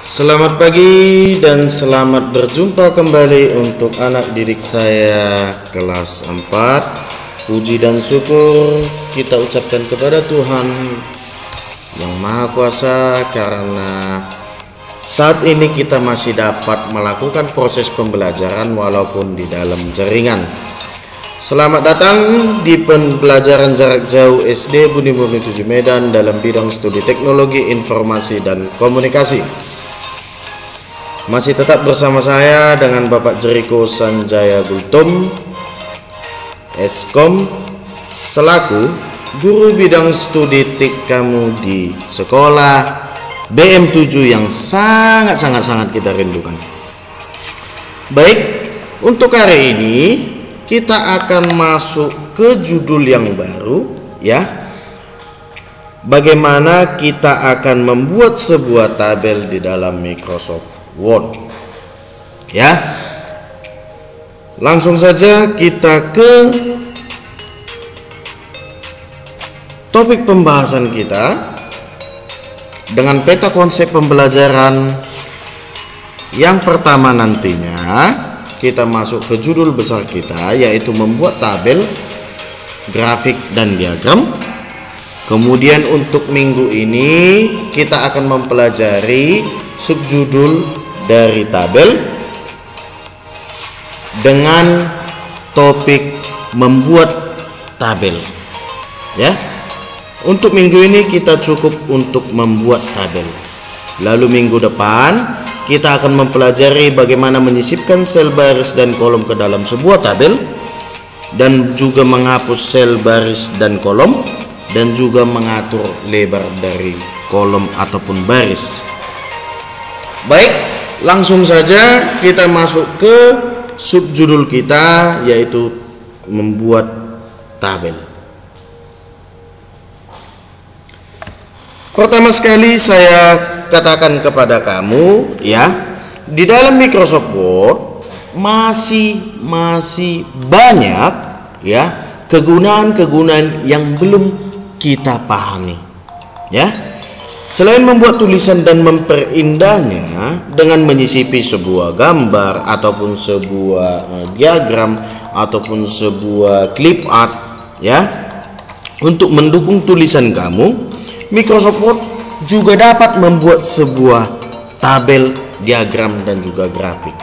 Selamat pagi dan selamat berjumpa kembali untuk anak didik saya kelas 4. Puji dan syukur kita ucapkan kepada Tuhan yang Maha Kuasa karena saat ini kita masih dapat melakukan proses pembelajaran walaupun di dalam jaringan. Selamat datang di pembelajaran jarak jauh SD Budi Murni 7 Medan dalam bidang studi teknologi informasi dan komunikasi. Masih tetap bersama saya dengan Bapak Jeriko Sanjaya Gultom, Eskom, selaku guru bidang studi TIK kamu di sekolah BM7 yang sangat kita rindukan. Baik, untuk hari ini kita akan masuk ke judul yang baru, ya. Bagaimana kita akan membuat sebuah tabel di dalam Microsoft Word, ya. Langsung saja kita ke topik pembahasan kita dengan peta konsep pembelajaran. Yang pertama nantinya kita masuk ke judul besar kita, yaitu membuat tabel, grafik dan diagram. Kemudian untuk minggu ini kita akan mempelajari subjudul dari tabel dengan topik membuat tabel, ya. Untuk minggu ini kita cukup untuk membuat tabel. Lalu minggu depan kita akan mempelajari bagaimana menyisipkan sel baris dan kolom ke dalam sebuah tabel, dan juga menghapus sel baris dan kolom, dan juga mengatur lebar dari kolom ataupun baris. Baik, langsung saja kita masuk ke subjudul kita, yaitu membuat tabel. Pertama sekali saya katakan kepada kamu, ya, di dalam Microsoft Word masih banyak, ya, kegunaan-kegunaan yang belum kita pahami, ya. Selain membuat tulisan dan memperindahnya dengan menyisipi sebuah gambar ataupun sebuah diagram ataupun sebuah clip art, ya, untuk mendukung tulisan kamu, Microsoft Word juga dapat membuat sebuah tabel, diagram dan juga grafik.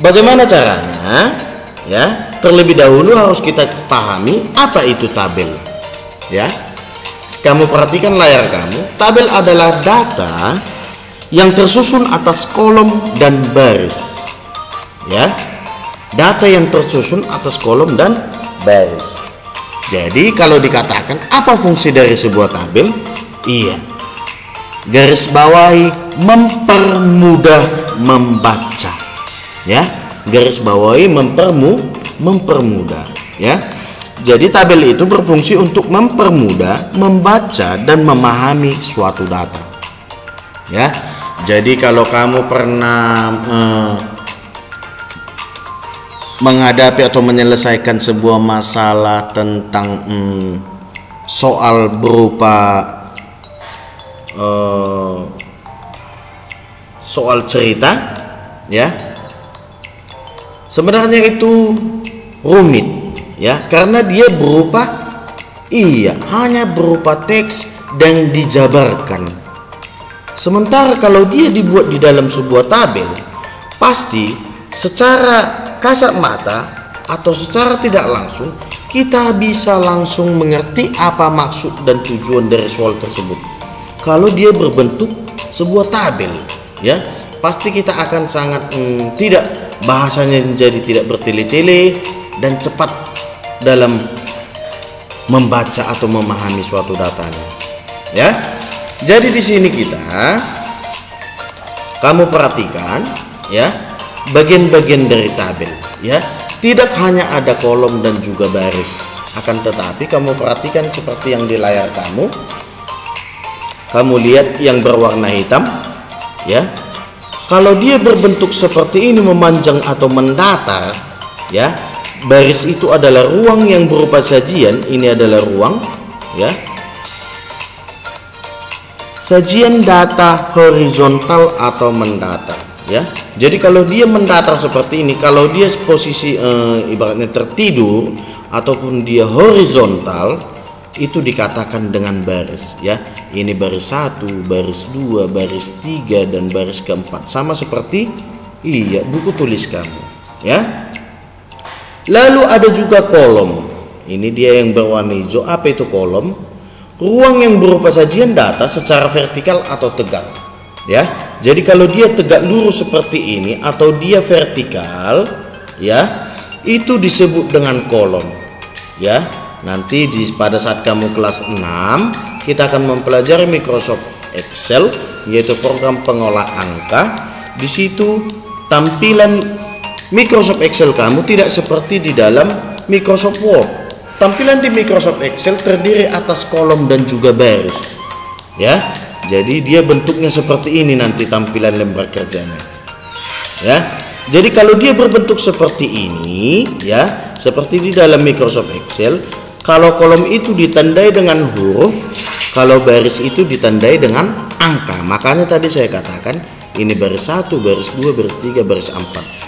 Bagaimana caranya? Ya, terlebih dahulu harus kita pahami apa itu tabel, ya. Kamu perhatikan layar kamu. Tabel adalah data yang tersusun atas kolom dan baris, ya. Data yang tersusun atas kolom dan baris. Jadi kalau dikatakan apa fungsi dari sebuah tabel? Iya, garis bawahi mempermudah membaca, ya. Garis bawahi mempermudah, ya. Jadi tabel itu berfungsi untuk mempermudah membaca dan memahami suatu data, ya. Jadi kalau kamu pernah menghadapi atau menyelesaikan sebuah masalah tentang soal berupa soal cerita, ya, sebenarnya itu rumit, ya, karena dia berupa hanya berupa teks dan dijabarkan. Sementara kalau dia dibuat di dalam sebuah tabel, pasti secara kasat mata atau secara tidak langsung kita bisa langsung mengerti apa maksud dan tujuan dari soal tersebut. Kalau dia berbentuk sebuah tabel, ya, pasti kita akan sangat tidak, bahasanya menjadi tidak bertele-tele dan cepat dalam membaca atau memahami suatu datanya, ya. Jadi di sini kamu perhatikan, ya, bagian-bagian dari tabel, ya. Tidak hanya ada kolom dan juga baris, akan tetapi kamu perhatikan seperti yang di layar kamu. Kamu lihat yang berwarna hitam, ya. Kalau dia berbentuk seperti ini, memanjang atau mendatar, ya, baris itu adalah ruang yang berupa sajian. Ini adalah ruang, ya. sajian data horizontal atau mendatar, ya. Jadi kalau dia mendatar seperti ini, kalau dia posisi ibaratnya tertidur ataupun dia horizontal, itu dikatakan dengan baris, ya. Ini baris 1, baris 2, baris 3 dan baris keempat, sama seperti buku tulis kamu, ya. Lalu ada juga kolom. Ini dia yang berwarna hijau. Apa itu kolom? Ruang yang berupa sajian data secara vertikal atau tegak, ya. Jadi kalau dia tegak lurus seperti ini atau dia vertikal, ya, itu disebut dengan kolom, ya. Nanti pada saat kamu kelas 6 kita akan mempelajari Microsoft Excel, yaitu program pengolah angka. Di situ tampilan Microsoft Excel kamu tidak seperti di dalam Microsoft Word. Tampilan di Microsoft Excel terdiri atas kolom dan juga baris, ya. Jadi dia bentuknya seperti ini nanti tampilan lembar kerjanya, ya. Jadi kalau dia berbentuk seperti ini, ya, seperti di dalam Microsoft Excel, kalau kolom itu ditandai dengan huruf, kalau baris itu ditandai dengan angka. Makanya tadi saya katakan ini baris 1, baris 2, baris 3, baris 4.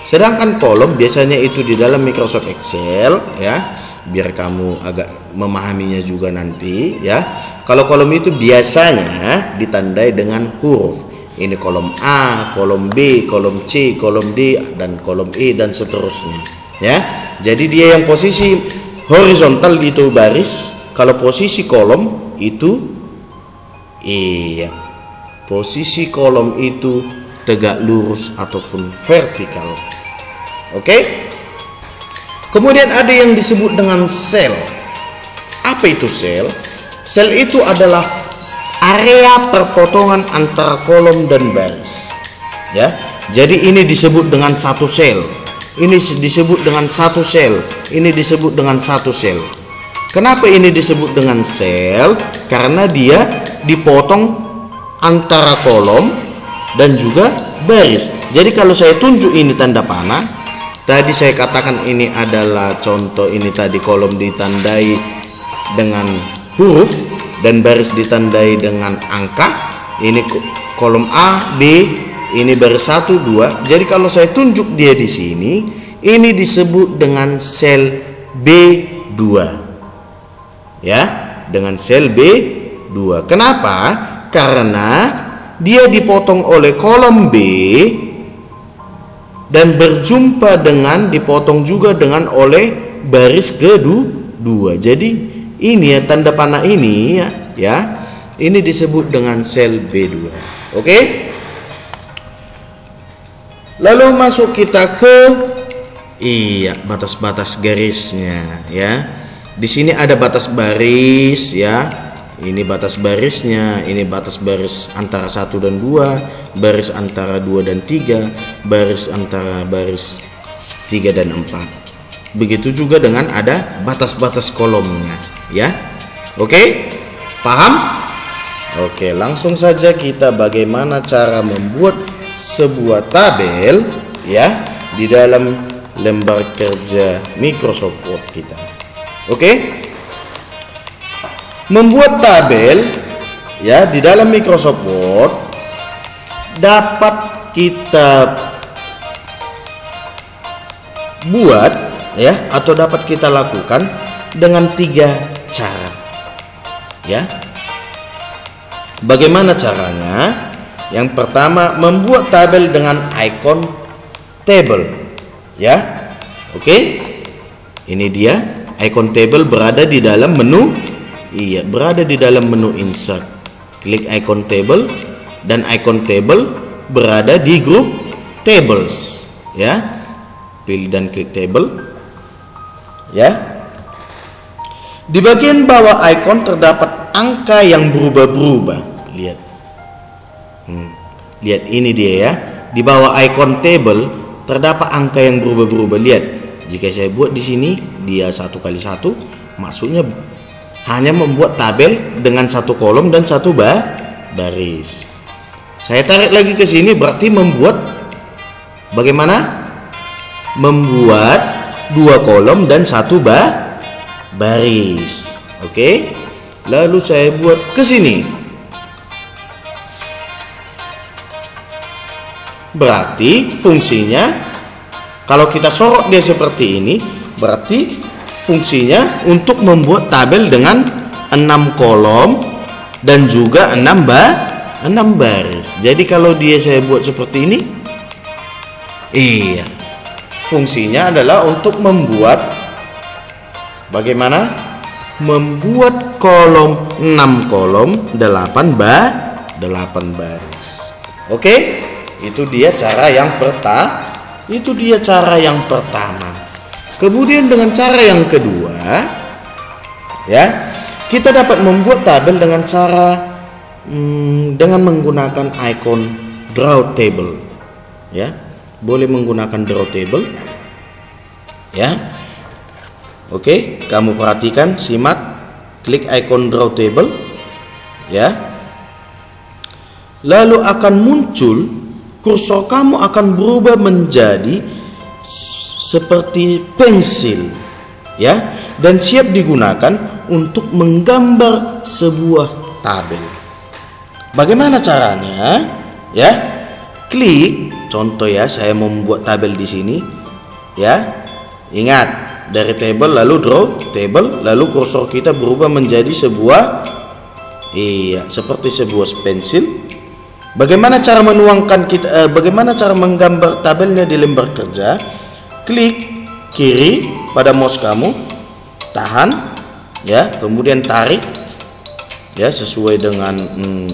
Sedangkan kolom biasanya itu di dalam Microsoft Excel, ya, biar kamu agak memahaminya juga nanti, ya. Kalau kolom itu biasanya ditandai dengan huruf. Ini kolom A, kolom B, kolom C, kolom D, dan kolom E, dan seterusnya, ya. Jadi dia yang posisi horizontal itu baris, kalau posisi kolom itu posisi kolom itu tegak lurus ataupun vertikal. Oke? Kemudian ada yang disebut dengan sel. Apa itu sel? Sel itu adalah area perpotongan antara kolom dan baris, ya. Jadi ini disebut dengan satu sel. Ini disebut dengan satu sel. Ini disebut dengan satu sel. Kenapa ini disebut dengan sel? Karena dia dipotong antara kolom dan juga baris. Jadi kalau saya tunjuk ini tanda panah, tadi saya katakan ini adalah contoh, ini tadi kolom ditandai dengan huruf dan baris ditandai dengan angka. Ini kolom A, B, ini baris 1, 2. Jadi kalau saya tunjuk dia di sini, ini disebut dengan sel B2. Ya, dengan sel B2. Kenapa? Karena dia dipotong oleh kolom B dan berjumpa dengan dipotong juga dengan oleh baris kedua. Jadi ini ya, tanda panah ini ya, ini disebut dengan sel B2. Oke? Lalu masuk kita ke batas-batas garisnya, ya. Di sini ada batas baris, ya. Ini batas barisnya, ini batas baris antara 1 dan 2, baris antara 2 dan 3, baris antara baris 3 dan 4. Begitu juga dengan ada batas-batas kolomnya, ya. Oke? Paham? Oke, langsung saja kita bagaimana cara membuat sebuah tabel, ya, di dalam lembar kerja Microsoft Word kita. Oke? Membuat tabel, ya, di dalam Microsoft Word dapat kita buat, ya, atau dapat kita lakukan dengan 3 cara, ya. Bagaimana caranya? Yang pertama, membuat tabel dengan icon table, ya. Oke, ini dia icon table berada di dalam menu, berada di dalam menu insert. Klik icon table dan icon table berada di grup tables, ya. Pilih dan klik table, ya. Di bagian bawah icon terdapat angka yang berubah-berubah. Lihat. Lihat, ini dia, ya. Di bawah icon table terdapat angka yang berubah-berubah. Lihat. Jika saya buat di sini dia 1 kali 1, maksudnya hanya membuat tabel dengan 1 kolom dan 1 baris. Saya tarik lagi ke sini, berarti membuat bagaimana? Membuat 2 kolom dan 1 baris. Oke. Lalu saya buat ke sini. berarti fungsinya kalau kita sorot dia seperti ini, berarti fungsinya untuk membuat tabel dengan 6 kolom dan juga 6 baris. Jadi kalau dia saya buat seperti ini, iya, fungsinya adalah untuk membuat bagaimana? Membuat kolom 6 kolom 8 baris. Oke, itu dia cara yang pertama. Kemudian dengan cara yang kedua, ya, kita dapat membuat tabel dengan cara dengan menggunakan icon draw table, ya. Boleh menggunakan draw table, ya. Oke, kamu perhatikan, simak, klik icon draw table, ya. Lalu akan muncul, kursor kamu akan berubah menjadi seperti pensil, ya, dan siap digunakan untuk menggambar sebuah tabel. Bagaimana caranya? Ya, klik, contoh ya, saya mau membuat tabel di sini, ya. Ingat, dari table lalu draw table, lalu kursor kita berubah menjadi sebuah, iya, seperti sebuah pensil. Bagaimana cara menuangkan kita? Bagaimana cara menggambar tabelnya di lembar kerja? Klik kiri pada mouse kamu, tahan, ya, kemudian tarik, ya, sesuai dengan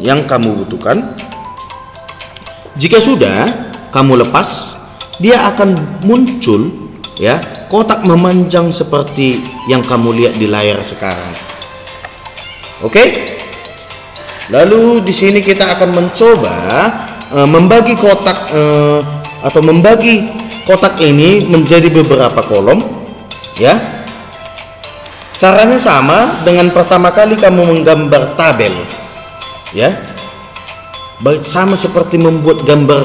yang kamu butuhkan. Jika sudah kamu lepas, dia akan muncul, ya, kotak memanjang seperti yang kamu lihat di layar sekarang. Oke? Lalu di sini kita akan mencoba membagi kotak atau membagi kotak ini menjadi beberapa kolom, ya. Caranya sama dengan pertama kali kamu menggambar tabel, ya. Sama seperti membuat gambar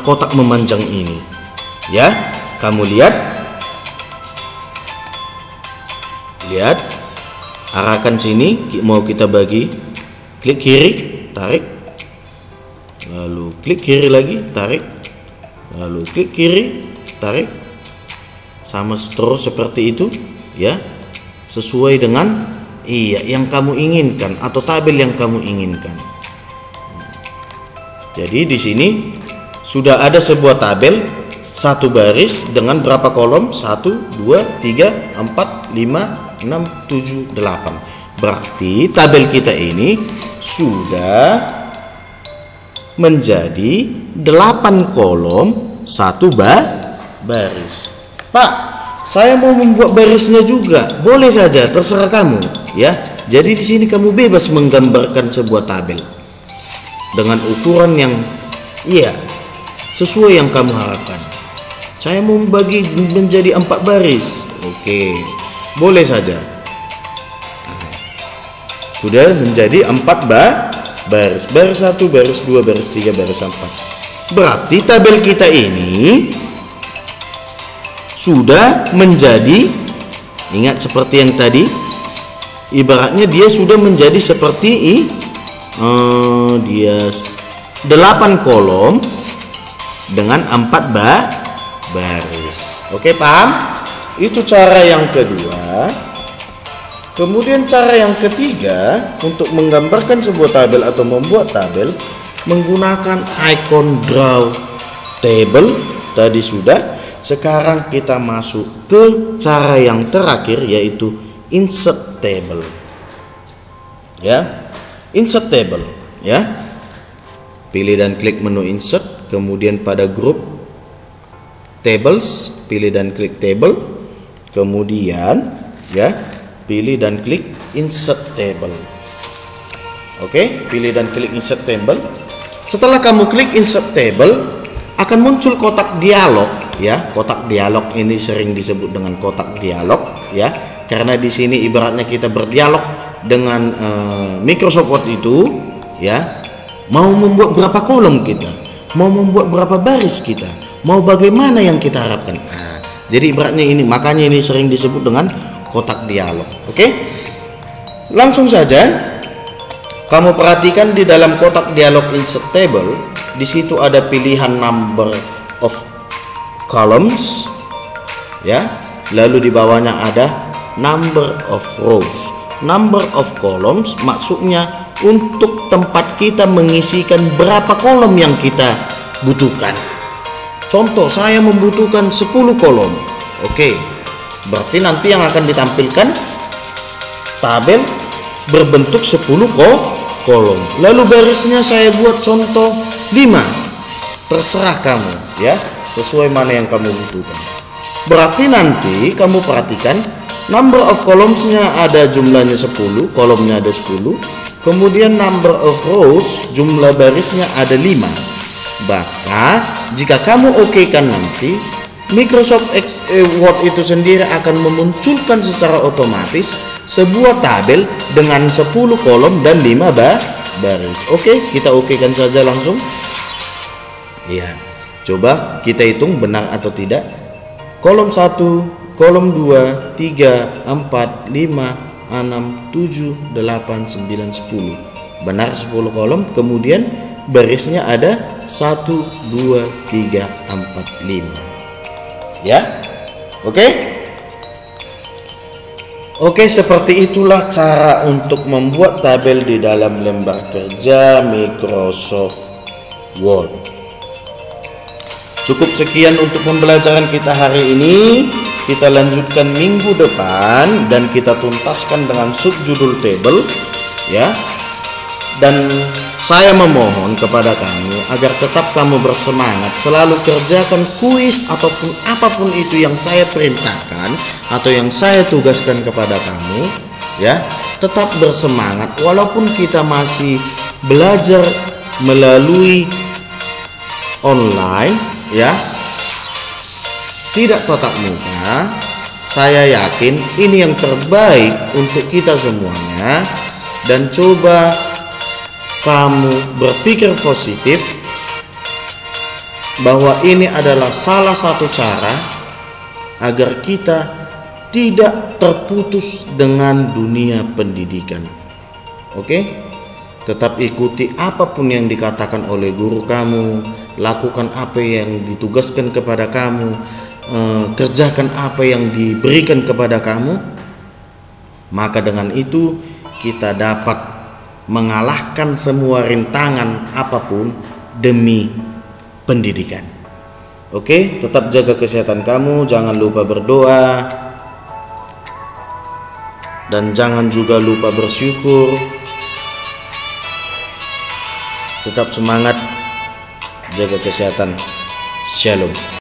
kotak memanjang ini, ya. Kamu lihat, arahkan sini, mau kita bagi, klik kiri, tarik, lalu klik kiri lagi, tarik, lalu klik kiri, tarik, sama terus seperti itu, ya, sesuai dengan, iya, yang kamu inginkan atau tabel yang kamu inginkan. Jadi di sini sudah ada sebuah tabel, satu baris dengan berapa kolom? 1, 2, 3, 4, 5, 6, 7, 8. Berarti tabel kita ini sudah menjadi 8 kolom, 1 baris. Pak, saya mau membuat barisnya juga. Boleh saja, terserah kamu, ya. Jadi di sini kamu bebas menggambarkan sebuah tabel dengan ukuran yang, iya, sesuai yang kamu harapkan. Saya mau membagi menjadi 4 baris. Oke, boleh saja. Sudah menjadi 4 baris. Baris 1, baris 2, baris 3, baris 4. Berarti tabel kita ini sudah menjadi, ingat seperti yang tadi, ibaratnya dia sudah menjadi seperti dia 8 kolom dengan 4 baris. Oke, paham? Itu cara yang kedua. Kemudian cara yang ketiga untuk menggambarkan sebuah tabel atau membuat tabel menggunakan icon draw table tadi sudah. Sekarang kita masuk ke cara yang terakhir, yaitu insert table. Ya, insert table, ya. Pilih dan klik menu insert, kemudian pada grup tables, pilih dan klik table, kemudian, ya, pilih dan klik insert table. Oke, pilih dan klik insert table. Setelah kamu klik insert table, akan muncul kotak dialog, ya. Kotak dialog ini sering disebut dengan kotak dialog, ya, karena di sini ibaratnya kita berdialog dengan Microsoft Word itu, ya. Mau membuat berapa kolom kita, mau membuat berapa baris kita, mau bagaimana yang kita harapkan. Nah, jadi ibaratnya ini, makanya ini sering disebut dengan kotak dialog. Oke, langsung saja kamu perhatikan di dalam kotak dialog insert table. Di situ ada pilihan number of columns, ya. Lalu di bawahnya ada number of rows. Number of columns maksudnya untuk tempat kita mengisikan berapa kolom yang kita butuhkan. Contoh, saya membutuhkan 10 kolom. Oke, berarti nanti yang akan ditampilkan tabel berbentuk 10 kolom. Lalu barisnya saya buat contoh 5. Terserah kamu, ya, sesuai mana yang kamu butuhkan. Berarti nanti kamu perhatikan number of columns-nya ada jumlahnya 10, kolomnya ada 10. Kemudian number of rows, jumlah barisnya ada 5. Maka jika kamu okekan nanti, Microsoft Word itu sendiri akan memunculkan secara otomatis sebuah tabel dengan 10 kolom dan 5 baris. Oke, kita okekan saja langsung. Ya, coba kita hitung benar atau tidak. Kolom 1, kolom 2, 3, 4, 5, 6, 7, 8, 9, 10. Benar 10 kolom. Kemudian barisnya ada 1, 2, 3, 4, 5. Ya, oke. Oke, seperti itulah cara untuk membuat tabel di dalam lembar kerja Microsoft Word. Cukup sekian untuk pembelajaran kita hari ini. Kita lanjutkan minggu depan dan kita tuntaskan dengan subjudul table, ya. Dan saya memohon kepada kamu agar tetap kamu bersemangat, selalu kerjakan kuis ataupun apapun itu yang saya perintahkan atau yang saya tugaskan kepada kamu, ya. Tetap bersemangat walaupun kita masih belajar melalui online, ya. Tidak tatap muka. Saya yakin ini yang terbaik untuk kita semuanya. Dan coba kamu berpikir positif bahwa ini adalah salah satu cara agar kita tidak terputus dengan dunia pendidikan. Oke? Tetap ikuti apapun yang dikatakan oleh guru kamu, lakukan apa yang ditugaskan kepada kamu, kerjakan apa yang diberikan kepada kamu. Maka dengan itu kita dapat mengalahkan semua rintangan apapun demi pendidikan. Oke, tetap jaga kesehatan kamu, jangan lupa berdoa, dan jangan juga lupa bersyukur. Tetap semangat, jaga kesehatan. Shalom.